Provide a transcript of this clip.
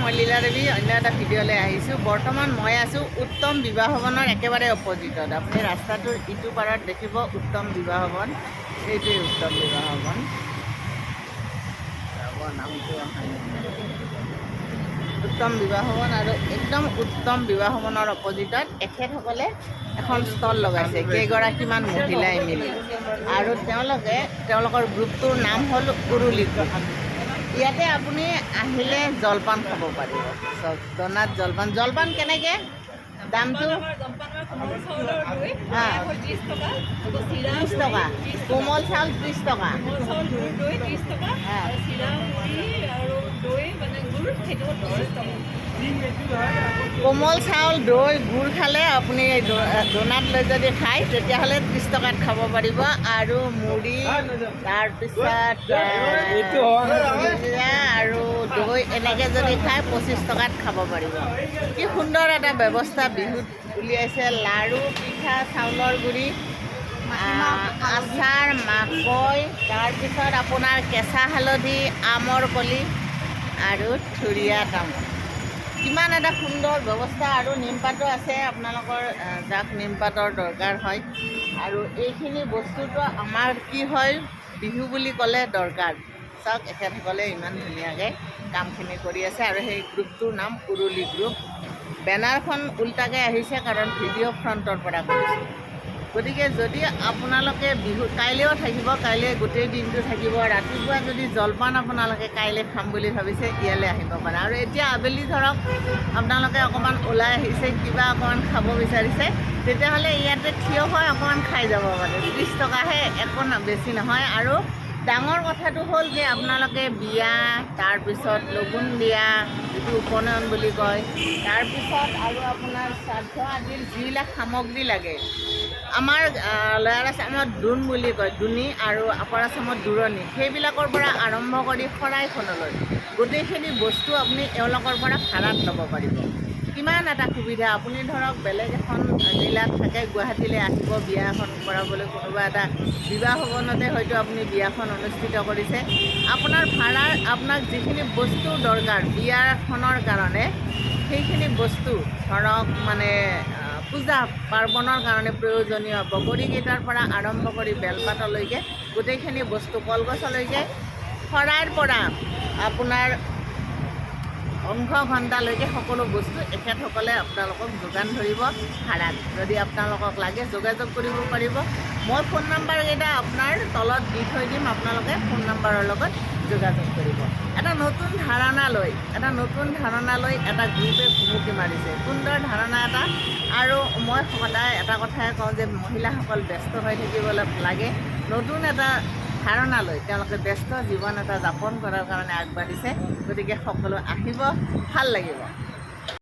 মই লীলা দেৱী অন্য এটা ভিডিঅ'লৈ আহিছোঁ। বৰ্তমান মই আছোঁ উত্তম বিবাহ ভৱনৰ একেবাৰে অপজিটত। আপুনি ৰাস্তাটোৰ ইটো পাৰত দেখিব উত্তম বিবাহ ভৱন, এইটোৱেই উত্তম বিবাহ ভৱন। নামটো উত্তম বিবাহ ভৱন আৰু একদম উত্তম বিবাহ ভৱনৰ অপজিটত এখেতসকলে এখন ষ্টল লগাইছে, কেইগৰাকীমান মহিলাই মিলি। আৰু তেওঁলোকৰ গ্ৰুপটোৰ নাম হ'ল উৰুলি গ্ৰুপ। ইয়াতে আপুনি আহিলে জলপান খাব পাৰিব। চব দনাত জলপান কেনেকৈ দামটো? 30 টকা, কোমল চাউল 30 টকা, কোমল চাউল দৈ গুড় খালে আপুনি ডোনাট লৈ যদি খায় তেতিয়াহ'লে 30 টকাত খাব পাৰিব। আৰু মুড়ি তাৰপিছত আৰু দৈ এনেকৈ যদি খায় 25 টকাত খাব পাৰিব। কি সুন্দৰ এটা ব্যৱস্থা বিহুত উলিয়াইছে। লাড়ু পিঠা চাউলৰ গুড়ি, আচাৰ মাকৈ, তাৰপিছত আপোনাৰ কেঁচা হালধি, আমৰ কলি আৰু থুৰীয়া তামোল। কিমান এটা সুন্দৰ ব্যৱস্থা। আৰু নিমপাতো আছে আপোনালোকৰ যাক নিমপাতৰ দৰকাৰ হয়। আৰু এইখিনি বস্তুটো আমাৰ কি হয়, বিহু বুলি ক'লে দৰকাৰ। চাওক এখেতসকলে ইমান ধুনীয়াকৈ কামখিনি কৰি আছে। আৰু সেই গ্ৰুপটোৰ নাম উৰুলি গ্ৰুপ। বেনাৰখন উল্টাকৈ আহিছে কাৰণ ভিডিঅ' ফ্ৰণ্টৰ পৰা কৰিছোঁ। গতিকে যদি আপোনালোকে বিহু কাইলৈও থাকিব, কাইলৈ গোটেই দিনটো থাকিব, ৰাতিপুৱা যদি জলপান আপোনালোকে কাইলৈ খাম বুলি ভাবিছে ইয়ালৈ আহিব পাৰে। আৰু এতিয়া আবেলি ধৰক আপোনালোকে অকণমান ওলাই আহিছে, কিবা অকণমান খাব বিচাৰিছে, তেতিয়াহ'লে ইয়াতে থিয় হৈ অকণমান খাই যাব পাৰে। 30 টকাহে, একো বেছি নহয়। আৰু ডাঙৰ কথাটো হ'ল যে আপোনালোকে বিয়া, তাৰপিছত লগুণ দিয়া যিটো উপনয়ন বুলি কয়, তাৰপিছত আৰু আপোনাৰ শ্ৰাদ্ধ আদিৰ যিবিলাক সামগ্ৰী লাগে, আমাৰ লয়াৰ আছামত দোন বুলি কয়, দুনি, আৰু আপাৰ আছামত দূৰণি, সেইবিলাকৰ পৰা আৰম্ভ কৰি শৰাইখনলৈ গোটেইখিনি বস্তু আপুনি এওঁলোকৰ পৰা ভাড়াত ল'ব পাৰিব। কিমান এটা সুবিধা। আপুনি ধৰক বেলেগ এখন জিলাত থাকে, গুৱাহাটীলৈ আহিব বিয়া এখন কৰাবলৈ, কোনোবা এটা বিবাহ ভৱনতে হয়তো আপুনি বিয়াখন অনুষ্ঠিত কৰিছে। আপোনাৰ ভাড়াৰ আপোনাক যিখিনি বস্তু দৰকাৰ বিয়াখনৰ কাৰণে, সেইখিনি বস্তু ধৰক মানে পূজা পাৰ্বণৰ কাৰণে প্ৰয়োজনীয় বগৰীকেইটাৰ পৰা আৰম্ভ কৰি বেলপাতলৈকে গোটেইখিনি বস্তু, কলগছলৈকে, শৰাইৰ পৰা আপোনাৰ অংশ ঘণ্টালৈকে সকলো বস্তু এখেতসকলে আপোনালোকক যোগান ধৰিব ভাড়াত। যদি আপোনালোকক লাগে যোগাযোগ কৰিব পাৰিব। মই ফোন নাম্বাৰকেইটা আপোনাৰ তলত দি থৈ দিম, আপোনালোকে ফোন নাম্বাৰৰ লগত যোগাযোগ কৰিব। এটা নতুন ধাৰণা লৈ এটা গ্ৰুপে ভুমুকি মাৰিছে, সুন্দৰ ধাৰণা এটা। আৰু মই সদায় এটা কথাই কওঁ যে মহিলাসকল ব্যস্ত হৈ থাকিব লাগে। নতুন এটা ধাৰণা লৈ তেওঁলোকে ব্যস্ত জীৱন এটা যাপন কৰাৰ কাৰণে আগবাঢ়িছে। গতিকে সকলো আহিব, ভাল লাগিব।